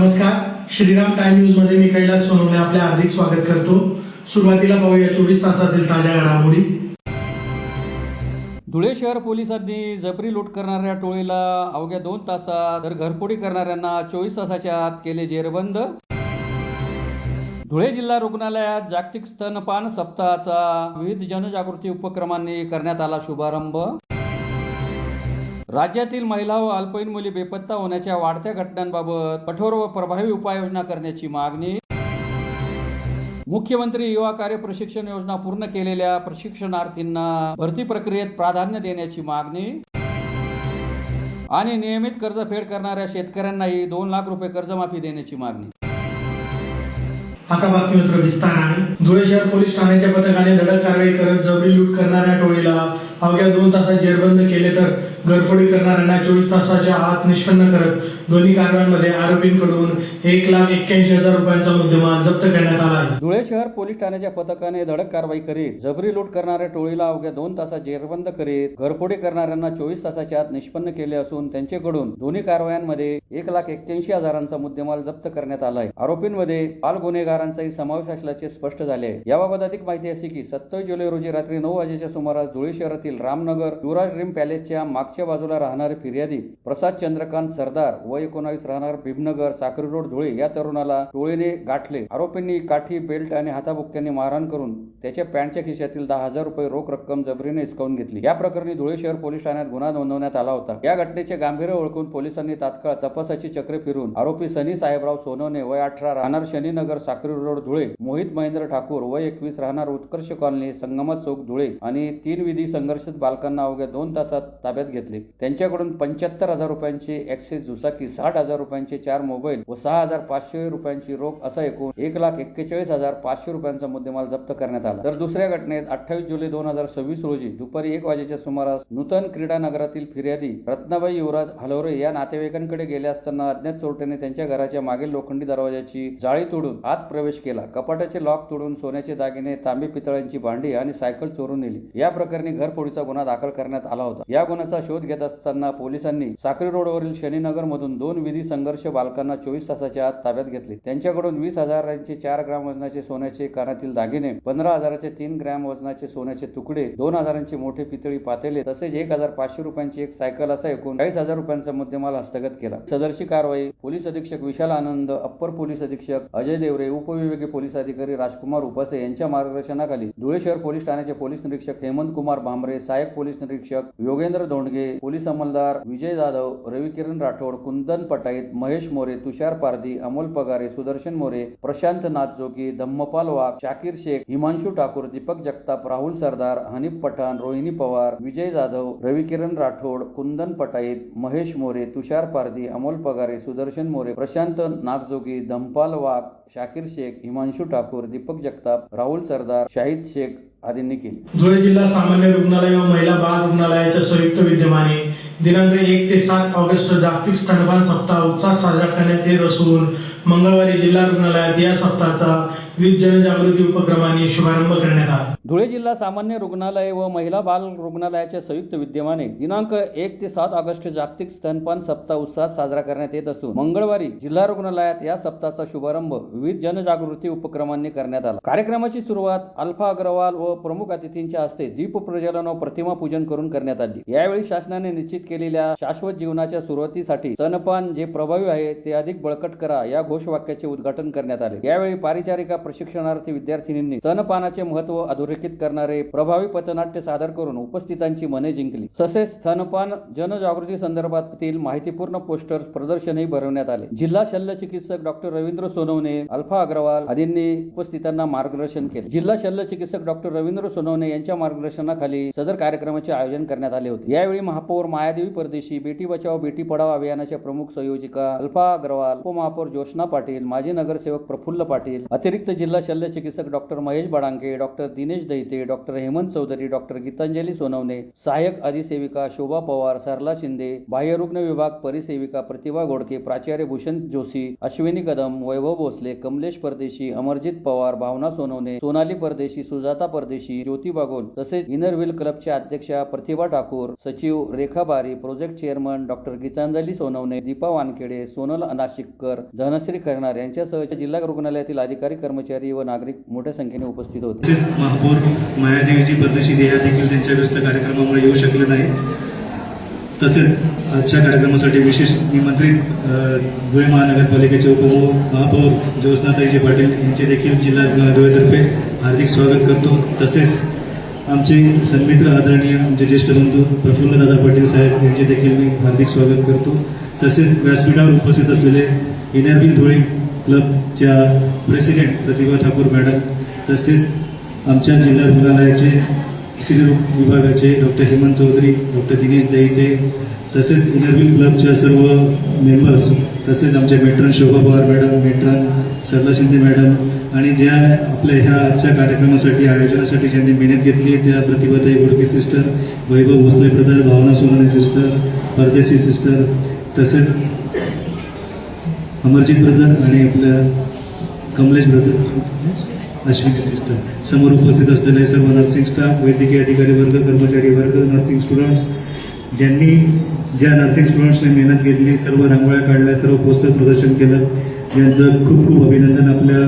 नमस्कार, Shriram time news मध्ये मी कैलास सोनवणे आपले हार्दिक स्वागत करतो। सुरुवातीला पाहूया 24 तासातील ताज्या घडामोडी। धुळे शहर पोलिसांनी जबरी लूट करणाऱ्या टोळीला अवघ्या 2 तासात तर घरफोडी करणाऱ्यांना 24 तासाच्या आत केले जेरबंद। धुळे जिल्हा रुग्णालयात जागतिक स्तनपान सप्ताहाचा विविध जनजागृती उपक्रमांनी करण्यात आला शुभारंभ। राज्यातील महिला व अल्पवयीन मुली बेपत्ता होण्याच्या वाढत्या घटनांबाबत कठोर व प्रभावी उपाययोजना करण्याची मागणी। मुख्यमंत्री युवा कार्य प्रशिक्षण योजना पूर्ण केलेल्या प्रशिक्षणार्थींना भरती प्रक्रियेत प्राधान्य देण्याची मागणी। आणि नियमित कर्जफेड करणाऱ्या शेतकऱ्यांनाही 2 लाख रुपये कर्जमाफी देण्याची मागणी। आता बातमीपत्र विस्ताराने। धुळे शहर पोलीस ठाण्याच्या पथकाने धडक कारवाई करत जबरी लूट करणाऱ्या टोळीला अवघ्या 2 तासात जेरबंद केले तर घरफोडी करणाऱ्यांना 24 तासाच्या आत निष्पन्न करत दोन्ही कारवायांमध्ये आरोपींकडून 1,81,000 रुपयांचा मुद्देमाल जप्त करण्यात आला आहे। धुळे शहर पोलीस ठाण्याच्या पथकाने धडक कारवाई करीत जबरी लूट करणाऱ्या टोळीला अवघ्या 2 तासात जेरबंद करीत घरफोडी करणाऱ्यांना 24 तासाच्या आत निष्पन्न केले असून त्यांच्याकडून दोन्ही कारवायांमध्ये 1,81,000चा मुद्देमाल जप्त करण्यात आला आहे। आरोपींमध्ये बाल गुन्हेगारांचाही समावेश असल्याचे स्पष्ट झाले आहे। याबाबत अधिक माहिती अशी की 27 जुलै रोजी रात्री 9 वाजेच्या सुमारास धुळे शहरातील रामनगर युवराज ड्रीम पॅलेसच्या मागच्या बाजूला राहणारे फिर्यादी प्रसाद चंद्रकांत सरदार वय 19 राहणार भीमनगर साक्री रोड धुळे या तरुणाला टोळीने गाठले। आरोपींनी काठी बेल्ट आणि हाताबुक्क्यांनी मारहाण करून त्याच्या पॅन्टच्या खिशातील 10,000 रुपये रोख रक्कम जबरीने हिसकावून घेतली। या प्रकरणी धुळे शहर पोलीस ठाण्यात गुन्हा नोंदवण्यात आला होता। या घटनेचे गांभीर्य ओळखून पोलिसांनी तात्काळ तपासाची चक्रे फिरून आरोपी सनी साहेबराव सोनवणे वय 18 राहणार शनीनगर साक्री रोड धुळे, मोहित महेंद्र ठाकूर वय 21 राहणार उत्कर्ष कॉलनी संगमत चौक धुळे आणि 3 विधी संघर्षित बालकांना अवघ्या 2 तासात ताब्यात घेतले। त्यांच्याकडून 75,000 रुपयांची ॲक्सिस दुचाकी, 60,000 रुपयांचे 4 मोबाईल व 6,500 रुपयांची रोख असा एकूण 1,41,500 रुपयांचा मुद्देमाल जप्त करण्यात आला। तर दुसऱ्या घटनेत 28 जुलै 2026 रोजी दुपारी 1 वाजेच्या सुमारास नूतन क्रीडा नगरातील फिर्यादी रत्नाबाई युवराज हलवरे या नातेवाईकांकडे गेले असताना अज्ञात चोरट्याने त्यांच्या घराच्या मागील लोखंडी दरवाजाची जाळी तोडून आत प्रवेश केला। कपाटाचे लॉक तोडून सोन्याचे दागिने, तांबे पितळांची भांडी आणि सायकल चोरून नेली। या प्रकरणी घरफोडीचा गुन्हा दाखल करण्यात आला होता। या गुन्ह्याचा शोध घेत असताना पोलिसांनी साक्री रोडवरील शनीनगर मधून 2 विधी संघर्ष बालकांना 24 तासाच्या आत ताब्यात घेतले। त्यांच्याकडून 20,000चे 4 ग्रॅम वजनाचे सोन्याचे कानातील दागिने, 15,000चे 3 ग्रॅम वजनाचे सोन्याचे तुकडे, 2,000चे मोठे पितळी पातेले तसेच 1,500 रुपयांची एक सायकल असा एकूण 40,000 रुपयांचा मुद्देमाल हस्तगत केला। सदरची कारवाई पोलीस अधीक्षक विशाल आनंद, अप्पर पोलीस अधीक्षक अजय देवरे, उपविभागीय पोलीस अधिकारी राजकुमार उपासे यांच्या मार्गदर्शनाखाली धुळे शहर पोलीस ठाण्याचे पोलीस निरीक्षक हेमंत कुमार भांबरे, सहाय्यक पोलीस निरीक्षक योगेंद्र धोंडगे, पोलीस अंमलदार विजय जाधव, रविकिरण राठोड, कुंदन पटाईत, महेश मोरे, तुषार पारधी, अमोल पगारे, सुदर्शन मोरे, प्रशांत नाथजोगी, धम्मपाल वाघ, शाकीर शेख, हिमांशु ठाकूर, दीपक जगताप, राहुल सरदार, हनीफ पठाण, रोहिणी पवार, विजय जाधव, रविकिरण राठोड, कुंदन पटाईत, महेश मोरे, तुषार पारधी, अमोल पगारे, सुदर्शन मोरे, प्रशांत नागजोगी, धम्मपाल वाघ, शाकीर शेख, हिमांशु ठाकूर, दीपक जगताप, राहुल सरदार, शाहिद शेख आदींनी केली। धुळे जिल्हा सामान्य रुग्णालय व महिला बाल रुग्णालयाच्या संयुक्त विद्यमाने दिनांक 1 ते 7 ऑगस्ट जागतिक स्तनपान सप्ताह उत्साहात साजरा करण्यात येत असून मंगळवारी जिल्हा रुग्णालयात या सप्ताहाचा विविध जनजागृती उपक्रमांनी शुभारंभ करण्यात आला। धुळे जिल्हा सामान्य रुग्णालय व महिला बाल रुग्णालयाच्या संयुक्त विद्यमाने दिनांक 1 ते 7 ऑगस्ट जागतिक स्तनपान सप्ताह उत्साहात साजरा करण्यात येत असून मंगळवारी जिल्हा रुग्णालयात या सप्ताहाचा शुभारंभ विविध जनजागृती उपक्रमांनी करण्यात आला। कार्यक्रमाची सुरुवात अल्फा अग्रवाल व प्रमुख अतिथींच्या हस्ते दीप प्रज्वलन व प्रतिमा पूजन करून करण्यात आली। यावेळी शासनाने निश्चित केलेल्या शाश्वत जीवनाच्या सुरुवातीसाठी स्तनपान जे प्रभावी आहे ते अधिक बळकट करा या घोषवाक्याचे उद्घाटन करण्यात आले। यावेळी पारिचारिका प्रशिक्षणार्थी विद्यार्थिनींनी स्तनपानाचे महत्त्व अधोरेखित करणारे प्रभावी पथनाट्य सादर करून उपस्थितांची मने जिंकली। तसेच स्तनपान जनजागृती संदर्भातील माहितीपूर्ण पोस्टर्स प्रदर्शनही भरवण्यात आले। जिल्हा शल्य चिकित्सक डॉक्टर रवींद्र सोनवणे, अल्फा अग्रवाल आदींनी उपस्थितांना मार्गदर्शन केले। जिल्हा शल्य चिकित्सक डॉक्टर रवींद्र सोनवणे यांच्या मार्गदर्शनाखाली सदर कार्यक्रमाचे आयोजन करण्यात आले होते। यावेळी महापौर मायादेवी परदेशी, बेटी बचाओ बेटी पढाओ अभियानाच्या प्रमुख संयोजिका अल्फा अग्रवाल, उपमहापौर जोशना पाटील, माजी नगरसेवक प्रफुल्ल पाटील, अतिरिक्त जिल्हा शल्य चिकित्सक डॉक्टर महेश बडांके, डॉक्टर दिनेश दैते, डॉक्टर हेमंत चौधरी, डॉक्टर गीतांजली सोनवणे, सहाय्यक अधिसेविका शोभा पवार, सरला शिंदे, बाह्यरुग्ण विभाग परिसेविका प्रतिभा गोडके, प्राचार्य भूषण जोशी, अश्विनी कदम, वैभव भोसले, कमलेश परदेशी, अमरजित पवार, भावना सोनवणे, सोनाली परदेशी, सुजाता परदेशी, ज्योती बागोल तसेच इनर व्हील क्लबच्या अध्यक्षा प्रतिभा ठाकूर, सचिव Rekha Bari, project chairman doctor Geetanjali Sonawane, Deepa Wankhede, Sonal Nashikkar, Dhanashree करणार यांच्यासह जिल्हा रुग्णालयातील अधिकारी, कर्मचारी व नागरिक मोठ्या संख्येने उपस्थित होते. तसेच महापौर मायादेवीजी परदेशी देहा देखील त्यांच्या व्यस्त कार्यक्रमामुळे येऊ शकले नाही. तसेच आजच्या कार्यक्रमासाठी विशेष निमंत्रित धुळे महानगरपालिकेचे उपमहापौर ज्योत्स्नाताईजी पाटील यांचे देखील जिल्हा धुळेतर्फे हार्दिक स्वागत करतो. तसेच आमचे सन्मित्र आदरणीय आमचे ज्येष्ठ बंधू प्रफुल्लदादा पाटील साहेब यांचे देखील मी हार्दिक स्वागत करतो. तसेच व्यासपीठावर उपस्थित असलेले इनर व्हील धुळे क्लबच्या प्रेसिडेंट प्रतिभा ठाकूर मॅडम, तसेच आमच्या जिल्हा रुग्णालयाचे स्त्रीरोग विभागाचे डॉक्टर हेमंत चौधरी, डॉक्टर दिनेश दैते, तसेच इनर व्हील क्लबच्या सर्व मेंबर्स, तसेच आमच्या मेट्रन शोभा पवार मॅडम, मेट्रन सरला शिंदे मॅडम आणि ज्या आपल्या ह्या आजच्या कार्यक्रमासाठी आयोजनासाठी ज्यांनी मेहनत घेतली त्या प्रतिभाताई गोडके सिस्टर, वैभव भोसले ब्रदर, भावना सोनवणे सिस्टर, परदेशी सिस्टर, तसेच अमरजित ब्रदर आणि आपल्या कमलेश ब्रदर, अश्विनी सिस्टर, समोर उपस्थित असलेले सर्व नर्सिंग स्टाफ, वैद्यकीय अधिकारी वर्ग, कर्मचारी वर्ग, नर्सिंग स्टुडंट्स, ज्या नर्सिंग स्टुडंट्सने मेहनत घेतली, सर्व रांगोळ्या काढल्या, सर्व पोस्टर प्रदर्शन केलं, यांचं खूप खूप अभिनंदन. आपल्या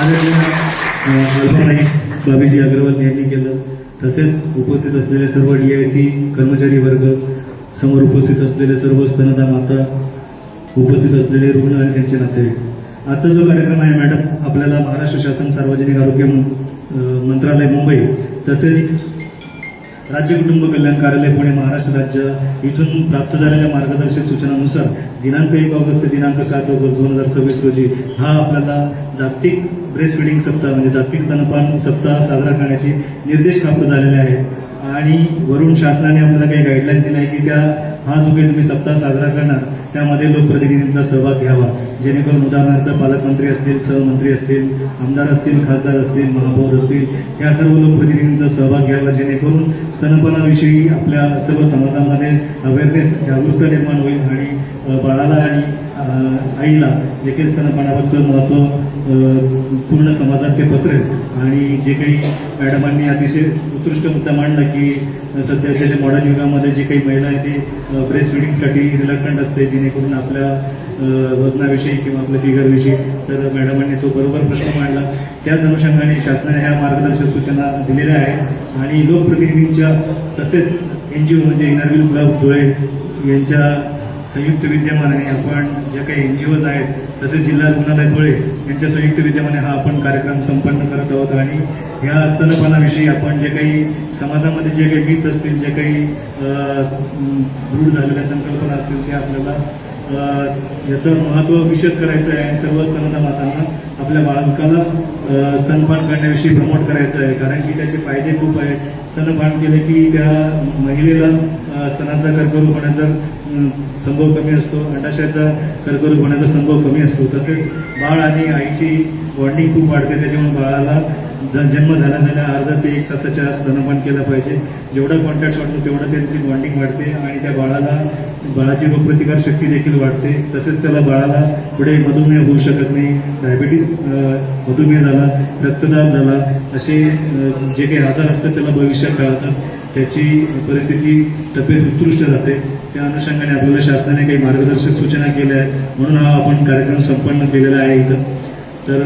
आदरणीय बाबीजी अग्रवाल यांनी केलं. तसेच उपस्थित असलेले सर्व DIC कर्मचारी वर्ग, समोर उपस्थित असलेले सर्व स्तनदा माता, उपस्थित असलेले रुग्ण आणि त्यांचे नातेवाईक. आजचा जो कार्यक्रम आहे मॅडम, आपल्याला महाराष्ट्र शासन सार्वजनिक आरोग्य मंत्रालय मुंबई तसेच राज्य कुटुंब कल्याण कार्यालय पुणे महाराष्ट्र राज्य इथून प्राप्त झालेल्या मार्गदर्शक सूचनानुसार दिनांक 1 ऑगस्ट ते दिनांक 7 ऑगस्ट 2026 रोजी हा आपल्याला जागतिक ब्रेस्ट फिडिंग सप्ताह म्हणजे जागतिक स्तनपान सप्ताह साजरा करण्याचे निर्देश प्राप्त झालेले आहेत. आणि वरून शासनाने आपल्याला काही गाईडलाईन दिल्या आहे की हा जो काही तुम्ही सप्ताह साजरा करणार त्यामध्ये लोकप्रतिनिधींचा सहभाग घ्यावा, जेणेकरून उदाहरणार्थ पालकमंत्री असतील, सहमंत्री असतील, आमदार असतील, खासदार असतील, महापौर असतील, या सर्व लोकप्रतिनिधींचा सहभाग घ्यावा, जेणेकरून स्तनपानाविषयी आपल्या सर्व समाजामध्ये अवेअरनेस जागरूकता निर्माण होईल आणि बाळाला आणि आईला देखील स्तनपानावरचं महत्त्व पूर्ण समाजात ते पसरेल. आणि जे काही मॅडमांनी अतिशय उत्कृष्ट मुद्दा मांडला की सध्याच्या जे मॉडर्न युगामध्ये जे काही महिला आहे ते ब्रेस्ट फिडिंगसाठी रिलक्टंट असते, जेणेकरून आपल्या वजनाविषयी किंवा आपल्या फिगरविषयी, तर मॅडमांनी तो बरोबर प्रश्न मांडला. त्याच अनुषंगाने शासनाने ह्या मार्गदर्शक सूचना दिलेल्या आहेत. आणि लोकप्रतिनिधींच्या तसेच NGO म्हणजे इनर व्हील क्लब धुळे यांच्या संयुक्त विद्यमानाने आपण ज्या काही NGOज आहेत तसेच जिल्हा रुग्णालय धुळे यांच्या संयुक्त विद्यमाने हा आपण कार्यक्रम संपन्न करत आहोत. आणि ह्या स्तनपानाविषयी आपण जे काही समाजामध्ये जे काही मीच असतील, जे काही रूढ झालेल्या संकल्पना असतील, ते आपल्याला याचं महत्त्व विशद करायचं आहे. आणि सर्व स्तनदा मातांना आपल्या बाळकाला स्तनपान करण्याविषयी प्रमोट करायचं आहे, कारण की त्याचे फायदे खूप आहेत. स्तनपान केले की त्या महिलेला स्तनाचा कर्करोग होण्याचा संभव कमी असतो, अंडाशयाचा कर्करोग होण्याचा संभव कमी असतो. तसेच बाळ आणि आईची बॉन्डिंग खूप वाढते, त्याच्यामुळे बाळाला जन्म झाल्या अर्धा ते 1 तासाच्या आत स्तनपान केलं पाहिजे. जेवढा कॉन्टॅक्ट वाढतो तेवढं त्यांची बॉन्डिंग वाढते आणि त्या बाळाची रोगप्रतिकार शक्ती देखील वाढते. तसेच त्याला बाळाला पुढे मधुमेह होऊ शकत नाही, मधुमेह झाला, रक्तदाब झाला, असे जे काही आजार असतात त्याला भविष्यात टाळतात, त्याची परिस्थिती तब्येत उत्कृष्ट जाते. त्या अनुषंगाने आपल्याला शासनाने काही मार्गदर्शक सूचना केल्या आहेत, म्हणून हा आपण कार्यक्रम संपन्न केलेला आहे इथं. तर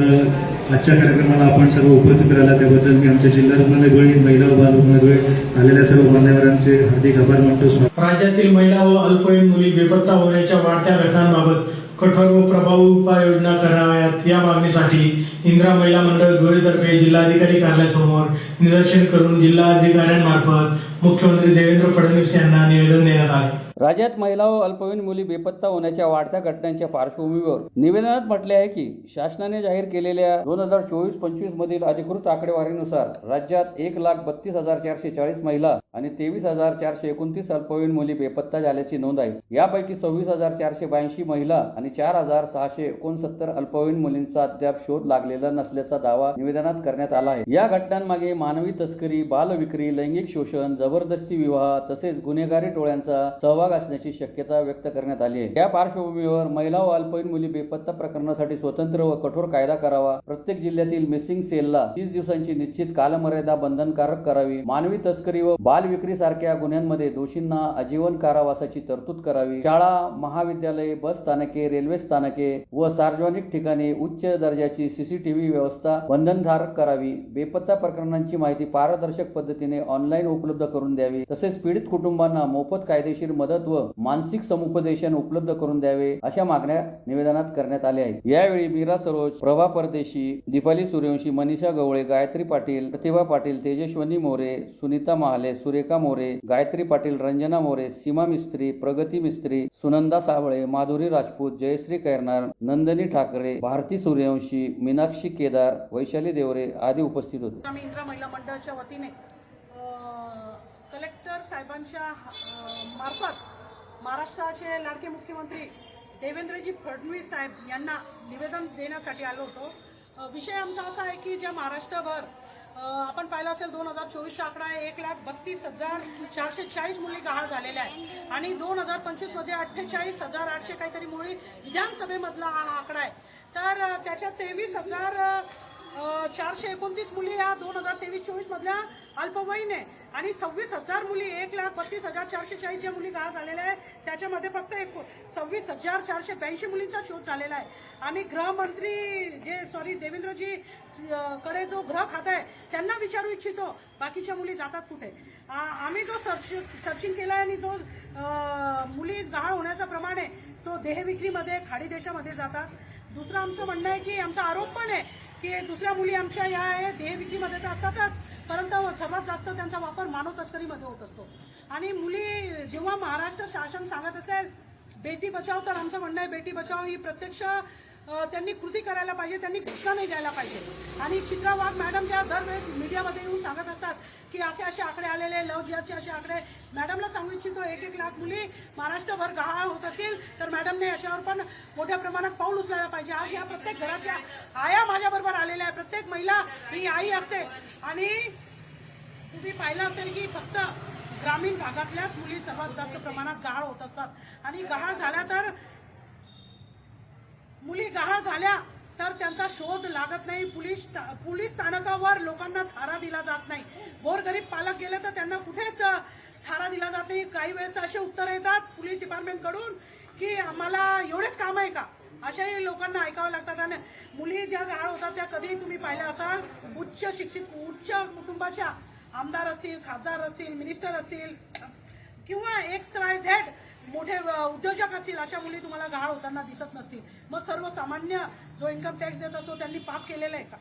आजच्या कार्यक्रमाला आपण सर्व उपस्थित राहिला त्याबद्दल मी आमच्या जिल्हा रुग्णालय धुळे, महिला व बाल रुग्णालय धुळे आलेल्या सर्व मान्यवरांचे हार्दिक आभार मानतो. राज्यातील महिला व अल्पवयीन मुली बेपत्ता होण्याच्या वाढत्या घटनांबाबत कठोर व प्रभावी उपाययोजना कराव्यात या मागणीसाठी इंदिरा महिला मंडळ धुळेतर्फे जिल्हाधिकारी कार्यालयासमोर निदर्शन करून जिल्हाधिकाऱ्यांमार्फत मुख्यमंत्री देवेंद्र फडणवीस यांना निवेदन देण्यात आले. राज्यात महिला व अल्पवयीन मुली बेपत्ता होण्याच्या वाढत्या घटनांच्या पार्श्वभूमीवर निवेदनात म्हटले आहे की शासनाने जाहीर केलेल्या 2024-25 मधील अधिकृत आकडेवारीनुसार राज्यात 1,32,440 महिला आणि 23,429 अल्पवयीन मुली बेपत्ता झाल्याची नोंद आहे. यापैकी 26,482 महिला आणि 4,669 अल्पवयीन मुलींचा अद्याप शोध लागलेला नसल्याचा दावा निवेदनात करण्यात आला आहे. या घटनांमागे मानवी तस्करी, बालविक्री, लैंगिक शोषण, जबरदस्ती विवाह तसेच गुन्हेगारी टोळ्यांचा सहभाग असण्याची शक्यता व्यक्त करण्यात आली आहे. या पार्श्वभूमीवर महिला व अल्पवयीन मुली बेपत्ता प्रकरणासाठी स्वतंत्र व कठोर कायदा करावा. प्रत्येक जिल्ह्यातील मिसिंग सेलला 30 दिवसांची निश्चित कालमर्यादा बंधनकारक करावी. मानवी तस्करी व बालविक्री सारख्या गुन्ह्यांमध्ये दोषींना आजीवन कारावासाची तरतूद करावी. शाळा, महाविद्यालये, बस स्थानके, रेल्वे स्थानके व सार्वजनिक ठिकाणी उच्च दर्जाची सीसीटीव्ही व्यवस्था बंधनकारक करावी. बेपत्ता प्रकरणांची माहिती पारदर्शक पद्धतीने ऑनलाईन उपलब्ध करून द्यावी. तसेच पीडित कुटुंबांना मोफत कायदेशीर मदत व मानसिक समुपदेशन उपलब्ध करून द्यावे अशा मागण्या निवेदनात करण्यात आल्या आहेत. यावेळी मीरा सरोज, प्रभा परदेशी, दीपाली सूर्यवंशी, मनीषा गवळे, गायत्री पाटील, प्रतिभा पाटील, तेजस्वनी मोरे, सुनीता महाले, सुरेखा मोरे, गायत्री पाटील, रंजना मोरे, सीमा मिस्त्री, प्रगती मिस्त्री, सुनंदा साबळे, माधुरी राजपूत, जयश्री कैरनार, नंदनी ठाकरे, भारती सूर्यवंशी, मीनाक्षी केदार, वैशाली देवरे आदी उपस्थित होते. आम्ही इंदिरा महिला मंडळाच्या वतीने कलेक्टर साहेबांच्या मार्फत महाराष्ट्राचे लाडके मुख्यमंत्री देवेंद्रजी फडणवीस साहेब यांना निवेदन देण्यासाठी आलो होतो. विषय आमचा असा आहे की ज्या महाराष्ट्रभर आपण पाहिलं असेल 2024चा आकडा आहे 1,32,440 मुली गहाळ झालेल्या आहे आणि 2025 मध्ये 48,800 काहीतरी मुली विधानसभेमधला हा आकडा आहे. तर त्याच्यात 23,429 मुली या 2023-24 मधल्या अल्पवयीन आहे आणि 26,000 मुली 1,32,440 ज्या मुली गहाळ झालेल्या आहे त्याच्यामध्ये फक्त 26,482 मुलींचा शोध झालेला आहे. आणि गृहमंत्री देवेंद्रजी कडे जो गृह खाता आहे त्यांना विचारू इच्छितो बाकीच्या मुली जातात कुठे. आम्ही जो सर्चिंग केला आहे आणि जो मुली गहाळ होण्याचा प्रमाण आहे तो देहविक्रीमध्ये, खाडी देशामध्ये जातात. दुसरं आमचं म्हणणं आहे की आमचा आरोप पण आहे की दुसऱ्या मुली आमच्या या देहविक्रीमध्ये तर असतातच, परंतु सर्वात जास्त त्यांचा वापर मानव तस्करीमध्ये होत असतो. आणि मुली जेव्हा महाराष्ट्र शासन सांगत असेल बेटी बचाव, तर आमचं म्हणणं आहे बेटी बचाव ही प्रत्यक्ष त्यांनी कृती करायला पाहिजे, त्यांनी घोषणा नाही द्यायला पाहिजे. आणि चित्रा वाघ मॅडम ज्या दरवेळेस मीडियामध्ये येऊन सांगत असतात की असे आकडे आलेले, लव जिहादचे असे आकडे, मॅडमला सांगू इच्छितो 1-1 लाख मुली महाराष्ट्रभर गहाळ होत असतील तर मॅडमने याच्यावर पण मोठ्या प्रमाणात पाऊल उचलायला पाहिजे. आज या प्रत्येक घराच्या आया माझ्याबरोबर आलेल्या आहे. प्रत्येक महिला ही आई असते आणि तुम्ही पाहिलं असेल की फक्त ग्रामीण भागातल्याच मुली सर्वात जास्त प्रमाणात गहाळ होत असतात. आणि गहाळ झाल्या तर मुली गहाळ झाल्या तर त्यांचा शोध लागत नाही. पोलीस स्थानकावर लोकांना थारा दिला जात नाही. गोरगरीब पालक गेले तर त्यांना कुठेच थारा दिला जात नाही. काही वेळेस असे उत्तर येतात पोलीस डिपार्टमेंटकडून की आम्हाला एवढेच काम आहे का, अशाही लोकांना ऐकावं लागतात. आणि मुली ज्या गहाळ होतात त्या कधी तुम्ही पाहिल्या असाल उच्च शिक्षित, उच्च कुटुंबाच्या आमदार असतील, खासदार असतील, मिनिस्टर असतील किंवा XYZ मोठे उद्योजक असतील, अशा मुली तुम्हाला गहाळ होताना दिसत नसतील. मग सर्वसामान्य जो इन्कम टॅक्स देत असतो त्यांनी पाप केलेलं आहे का?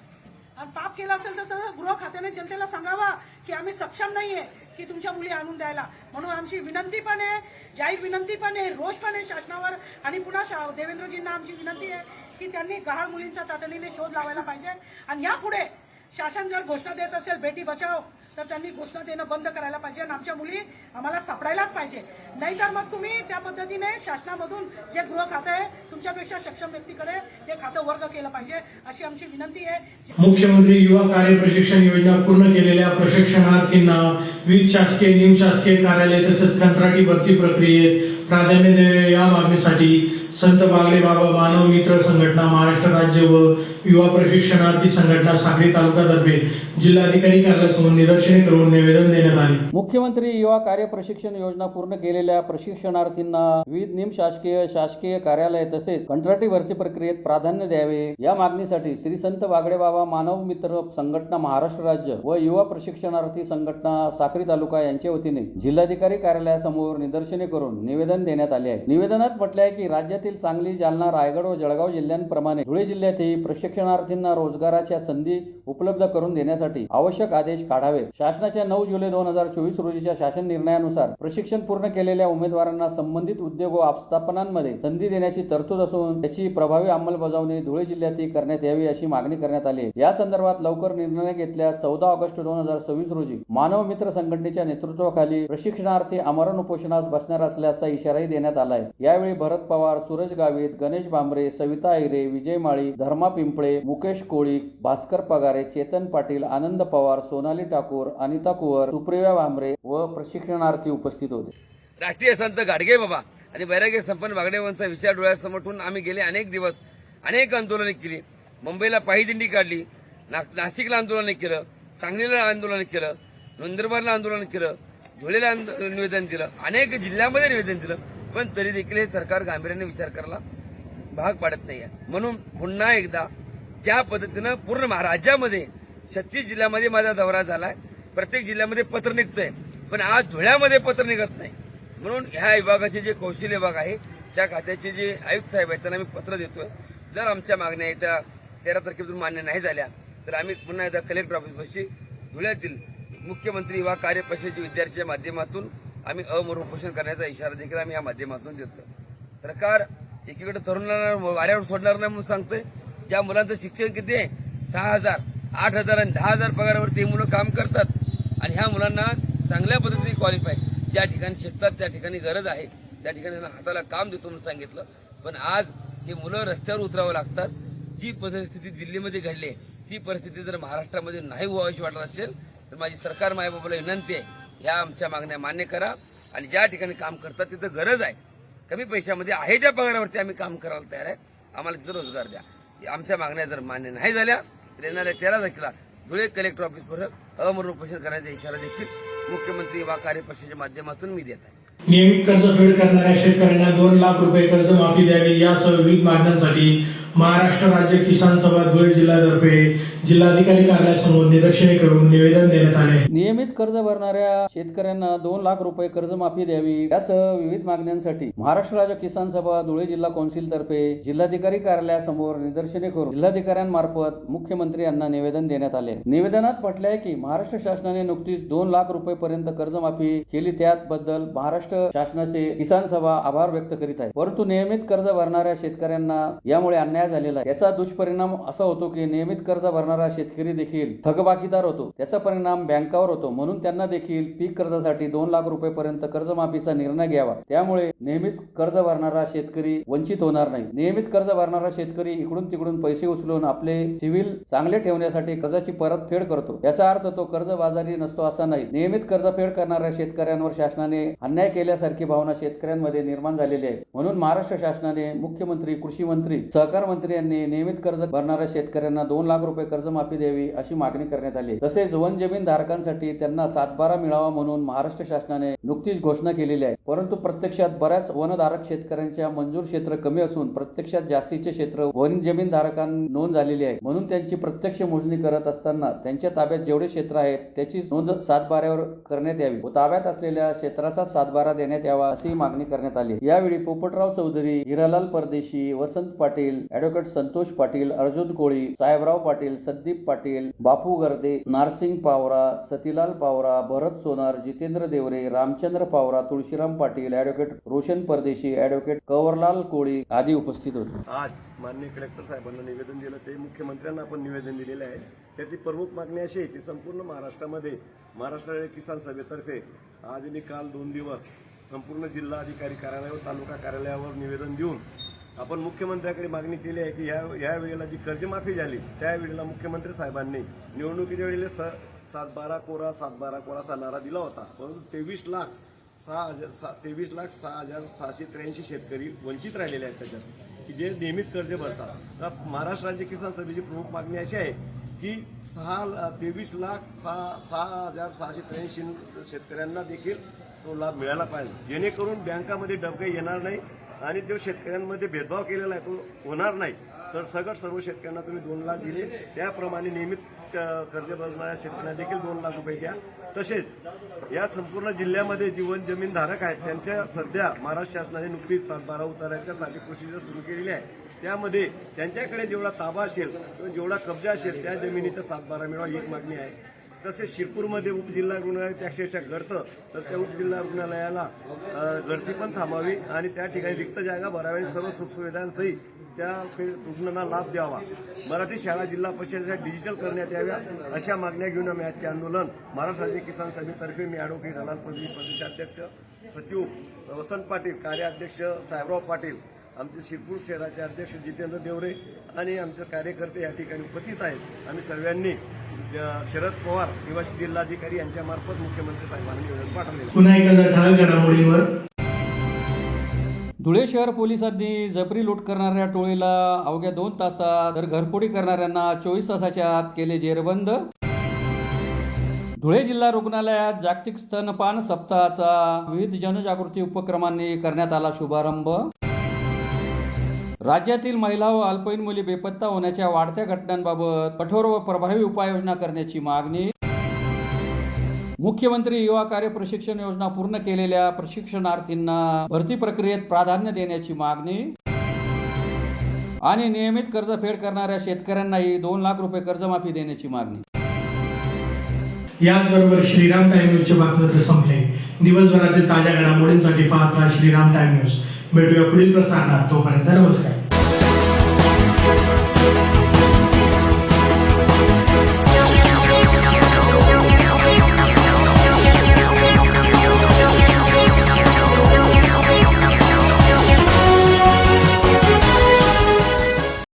आणि पाप केला असेल तर गृह खात्याने जनतेला सांगावा की आम्ही सक्षम नाहीये की तुमच्या मुली आणून द्यायला. म्हणून आमची विनंती पण आहे, जाहीर विनंती पण आहे, रोष पण आहे शासनावर. आणि पुन्हा देवेंद्रजींना आमची विनंती आहे की त्यांनी गहाळ मुलींचा तातडीने शोध लावायला पाहिजे. आणि यापुढे शासन जर घोषणा देत असेल बेटी बचाव तर त्यांनी घोषणा देणं बंद करायला पाहिजे आणि आमच्या मुली आम्हाला सापडायलाच पाहिजे. नाहीतर मग तुम्ही त्या पद्धतीने शासनामधून जे गृह खातं आहे तुमच्यापेक्षा सक्षम व्यक्तीकडे ते खातं वर्ग केलं पाहिजे अशी आमची विनंती आहे. मुख्यमंत्री युवा कार्य प्रशिक्षण योजना पूर्ण केलेल्या प्रशिक्षणार्थींना विविध शासकीय, निमशासकीय कार्यालय तसेच कंत्राटी भरती प्रक्रियेत प्राधान्य द्यावे या मागणीसाठी संत बागडे बाबा मानव मित्र संघटना, महाराष्ट्र राज्य व युवा प्रशिक्षणार्थी संघटना साक्री तालुक्यातर्फे जिल्हाधिकारी कार्यालयासमोर निदर्शने करून निवेदन देण्यात आले. मुख्यमंत्री युवा कार्य प्रशिक्षण योजना पूर्ण केलेल्या प्रशिक्षणार्थींना विविध निमशासकीय, शासकीय कार्यालय तसेच कंत्राटी भरती प्रक्रियेत प्राधान्य द्यावे या मागणीसाठी श्री संत बागडे बाबा मानव मित्र संघटना, महाराष्ट्र राज्य व युवा प्रशिक्षणार्थी संघटना साक्री तालुका यांच्या वतीने जिल्हाधिकारी कार्यालयासमोर निदर्शने करून निवेदन देण्यात आले आहे. निवेदनात म्हटले आहे की राज्यातील सांगली, जालना, रायगड व जळगाव जिल्ह्यांप्रमाणे धुळे जिल्ह्यातही प्रशिक्षणार्थींना रोजगाराच्या संधी उपलब्ध करून देण्यासाठी आवश्यक आदेश काढावे. शासनाच्या 9 जुलै 2024 रोजीच्या शासन निर्णयानुसार प्रशिक्षण पूर्ण केलेल्या उमेदवारांना संबंधित उद्योग व आस्थापनांमध्ये संधी देण्याची तरतूद असून त्याची प्रभावी अंमलबजावणी धुळे जिल्ह्यातही करण्यात यावी अशी मागणी करण्यात आली आहे. या संदर्भात लवकर निर्णय घेतल्यास 14 ऑगस्ट 2026 रोजी मानव मित्र संघटनेच्या नेतृत्वाखाली प्रशिक्षणार्थी आमरण उपोषणास बसणार असल्याचा इशाराही देण्यात आला आहे. यावेळी भरत पवार, सूरज गावित, गणेश भांबरे, सविता ऐरे, विजय माळी, धर्मा पिंपळे, मुकेश कोळी, भास्कर पगारे, चेतन पाटील, आनंद पवार, सोनाली ठाकूर, अनिता कुवर, सुप्रिया भांबरे व प्रशिक्षणार्थी उपस्थित होते. राष्ट्रीय संत गाडगे बाबा आणि वैराग्य संपन्न वागडेवांचा विचार डोळ्यासमोर ठेवून आम्ही गेले अनेक दिवस अनेक आंदोलने केली. मुंबईला पायदिंडी काढली, नाशिकला आंदोलन केलं, सांगलीला आंदोलन केलं, नंदुरबारला आंदोलन केलं, धुळेला निवेदन दिलं, अनेक जिल्ह्यांमध्ये निवेदन दिलं, पण तरी देखील हे सरकार गांभीर्याने विचार करायला भाग पाडत नाहीये. म्हणून पुन्हा एकदा ज्या पद्धतीनं पूर्ण राज्यामध्ये 36 जिल्ह्यामध्ये माझा दौरा झालाय, प्रत्येक जिल्ह्यामध्ये पत्र निघतंय, पण आज धुळ्यामध्ये पत्र निघत नाही. म्हणून ह्या विभागाचे जे कौशल्य विभाग आहे त्या खात्याचे जे आयुक्त साहेब आहेत त्यांना मी पत्र देतोय. जर आमच्या मागण्या येत्या 13 तारखेपासून मान्य नाही झाल्या तर आम्ही पुन्हा एकदा कलेक्टर ऑफिसपाशी धुळ्यातील मुख्यमंत्री युवा कार्य परिषदेच्या विद्यार्थ्यांच्या माध्यमातून आम्ही अमरण उपोषण करण्याचा इशारा देखील आम्ही या माध्यमातून देतो. सरकार एकीकडे तरुणांना वाऱ्यावर सोडणार नाही म्हणून सांगतोय. ज्या मुलांचं शिक्षण किती आहे 6,000, 8,000 आणि 10,000 पगारावरती ही मुलं काम करतात आणि ह्या मुलांना चांगल्या पद्धतीने क्वालिफाय ज्या ठिकाणी शिकतात त्या ठिकाणी गरज आहे त्या ठिकाणी त्यांना हाताला काम देतो म्हणून सांगितलं. पण आज ही मुलं रस्त्यावर उतरावं लागतात. जी परिस्थिती दिल्लीमध्ये घडली ती परिस्थिती जर महाराष्ट्रामध्ये नाही व्हावीशी वाटत असेल तर माझी सरकार मायबाबाला विनंती आहे, ह्या आमच्या मागण्या मान्य करा आणि ज्या ठिकाणी काम करतात तिथं गरज आहे कमी पैशामध्ये आहे ज्या पगारावरती आम्ही काम करायला तयार आहे, आम्हाला तिथं रोजगार द्या. आमच्या मागण्या जर मान्य नाही झाल्या तर येणाऱ्या 13 तारखेला धुळे कलेक्टर ऑफिसवर अमरण उपोषण करण्याचा इशारा देखील मुख्यमंत्री युवा कार्य परिषदेच्या माध्यमातून मी देत आहे. नियमित कर्जफेड करणाऱ्या शेतकऱ्यांना 2 लाख रुपये कर्जमाफी द्यावी यासह विविध मागण्यांसाठी महाराष्ट्र राज्य किसान सभा धुळे जिल्ह्यातर्फे जिल्हाधिकारी कार्यालयासमोर निदर्शने करून निवेदन देण्यात आले. नियमित कर्ज भरणाऱ्या शेतकऱ्यांना 2 लाख रुपये कर्जमाफी द्यावी यासह विविध मागण्यांसाठी महाराष्ट्र राज्य किसान सभा धुळे जिल्हा कौन्सिल तर्फे जिल्हाधिकारी कार्यालयासमोर निदर्शने करून जिल्हाधिकाऱ्यांमार्फत मुख्यमंत्री यांना निवेदन देण्यात आले. निवेदनात म्हटले आहे की महाराष्ट्र शासनाने नुकतीच 2 लाख रुपये पर्यंत कर्जमाफी केली, त्याबद्दल महाराष्ट्र शासनाचे किसान सभा आभार व्यक्त करीत आहे. परंतु नियमित कर्ज भरणाऱ्या शेतकऱ्यांना यामुळे अन्याय झालेला आहे. याचा दुष्परिणाम असा होतो की नियमित कर्ज भरणारा शेतकरी देखील थकबाकीदार होतो. त्याचा परिणाम बँकावर होतो. म्हणून त्यांना देखील पीक कर्जासाठी 2 लाख रुपये पर्यंत कर्जमाफीचा निर्णय घ्यावा. त्यामुळे नेहमीच कर्ज भरणारा शेतकरी वंचित होणार नाही. नियमित कर्ज भरणारा शेतकरी इकडून तिकडून पैसे उचलून आपले सिव्हिल चांगले ठेवण्यासाठी कर्जाची परतफेड करतो. याचा अर्थ तो कर्जबाजारी नसतो असा नाही. नियमित कर्जफेड करणाऱ्या शेतकऱ्यांवर शासनाने अन्याय केल्यासारखी भावना शेतकऱ्यांमध्ये निर्माण झालेली आहे. म्हणून महाराष्ट्र शासनाने मुख्यमंत्री, कृषी मंत्री, सहकार मंत्री यांनी नियमित कर्ज भरणाऱ्या शेतकऱ्यांना 2 लाख रुपये कर्जमाफी द्यावी अशी मागणी करण्यात आली. तसेच वन जमीन धारकांसाठी त्यांना 7/12 मिळावा म्हणून महाराष्ट्र शासनाने नुकतीच घोषणा केलेली आहे. परंतु प्रत्यक्षात बऱ्याच वनधारक शेतकऱ्यांच्या मंजूर क्षेत्र कमी असून प्रत्यक्षात जास्तीचे क्षेत्र वन जमीन धारकांना नोंद झालेली आहे. म्हणून त्यांची प्रत्यक्ष मोजणी करत असताना त्यांच्या ताब्यात जेवढे क्षेत्र आहेत त्याची नोंद 7/12 करण्यात यावी व ताब्यात असलेल्या क्षेत्राचा 7/12 देण्यात यावा अशी मागणी करण्यात आली. यावेळी पोपटराव चौधरी, हिरालाल परदेशी, वसंत पाटील, ॲडव्होकेट संतोष पाटील, अर्जुन कोळी, साहेबराव पाटील, संदीप पाटील, बापू गर्दे, नारसिंग पावरा, सतीलाल पावरा, भरत सोनार, जितेंद्र देवरे, रामचंद्र पावरा, तुळशीराम पाटील, ॲडव्होकेट रोशन परदेशी, ॲडव्होकेट कंवरलाल कोळी आदी उपस्थित होते. आज माननीय कलेक्टर साहेबांना निवेदन दिलं, ते मुख्यमंत्र्यांना आपण निवेदन दिलेलं आहे. त्याची प्रमुख मागणी अशी आहे की संपूर्ण महाराष्ट्रामध्ये महाराष्ट्र किसान सभेतर्फे आज आणि काल 2 दिवस संपूर्ण जिल्हा अधिकारी कार्यालयावर, तालुका कार्यालयावर निवेदन देऊन आपण मुख्यमंत्र्यांकडे मागणी केली आहे की या वेळेला जी कर्जमाफी झाली त्यावेळेला मुख्यमंत्री साहेबांनी निवडणुकीच्या वेळेला 7/12 कोरा 7/12 कोराचा नारा दिला होता. परंतु 23,06,683 शेतकरी वंचित राहिलेले आहेत त्याच्यात की जे नियमित कर्ज भरतात. महाराष्ट्र राज्य किसान सभेची प्रमुख मागणी अशी आहे की 23,06,683 शेतकऱ्यांना देखील तो लाभ मिळाला पाहिजे, जेणेकरून बँकामध्ये डबके येणार नाही आणि जो शेतकऱ्यांमध्ये भेदभाव केलेला आहे तो होणार नाही. सरसकट सर्व शेतकऱ्यांना तुम्ही 2 लाख दिले, त्याप्रमाणे नियमित कर्ज भरणाऱ्या शेतकऱ्यांना देखील 2 लाख रुपये द्या. तसेच या संपूर्ण जिल्ह्यामध्ये जीवन जमीन धारक आहेत त्यांच्या सध्या महाराष्ट्र शासनाने नुकतीच 7/12 उताराच्यासाठी प्रोसिजर सुरू केलेली आहे. त्यामध्ये त्यांच्याकडे जेवढा ताबा असेल किंवा जेवढा कब्जा असेल त्या जमिनीचा 7/12 मिळवा ही एक मागणी आहे. तसेच शिरपूरमध्ये उपजिल्हा रुग्णालय ते अक्षरशः घडतं, तर त्या उपजिल्हा रुग्णालयाला गळती पण थांबावी आणि त्या ठिकाणी रिक्त जागा भरावी आणि सर्व सुखसुविधांसहित त्या रुग्णांना लाभ द्यावा. मराठी शाळा जिल्हा परिषदेच्या डिजिटल करण्यात याव्या अशा मागण्या घेऊन आम्ही आजचे आंदोलन महाराष्ट्र राज्य किसान सभेतर्फे मी ॲडव्होकेट हलाल प्रदेशाध्यक्ष सचिव वसंत पाटील, कार्याध्यक्ष साहेबराव पाटील, आमचे शिरपूर शहराचे अध्यक्ष जितेंद्र देवरे आणि आमचे कार्यकर्ते या ठिकाणी उपस्थित आहेत. आम्ही सर्वांनी शरद पवार निवासी जिल्हाधिकारी यांच्यामार्फत मुख्यमंत्री साहेबांना निवेदन पाठवले. पुन्हा एकदा ठळक घडामोडींवर. धुळे शहर पोलिसांनी जबरी लूट करणाऱ्या टोळीला अवघ्या 2 तासात तर घरफोडी करणाऱ्यांना 24 तासाच्या आत केले जेरबंद. धुळे जिल्हा रुग्णालयात जागतिक स्तनपान सप्ताहाचा विविध जनजागृती उपक्रमांनी करण्यात आला शुभारंभ. राज्यातील महिला व अल्पवयीन मुली बेपत्ता होण्याच्या वाढत्या घटनांबाबत कठोर व प्रभावी उपाययोजना करण्याची मागणी. मुख्यमंत्री युवा कार्य प्रशिक्षण योजना पूर्ण केलेल्या प्रशिक्षणार्थींना भरती प्रक्रियेत प्राधान्य देण्याची मागणी. आणि नियमित कर्जफेड करणाऱ्या शेतकऱ्यांनाही 2 लाख रुपये कर्जमाफी देण्याची मागणी. याचबरोबर श्रीराम टाइम न्यूजचे बातमीपत्र संपले. दिवसभरातील ताज्या घडामोडींसाठी पाहत राहा श्रीराम टाइम न्यूज. भेटूया पुढील प्रसारणात. तोपर्यंत नमस्कार.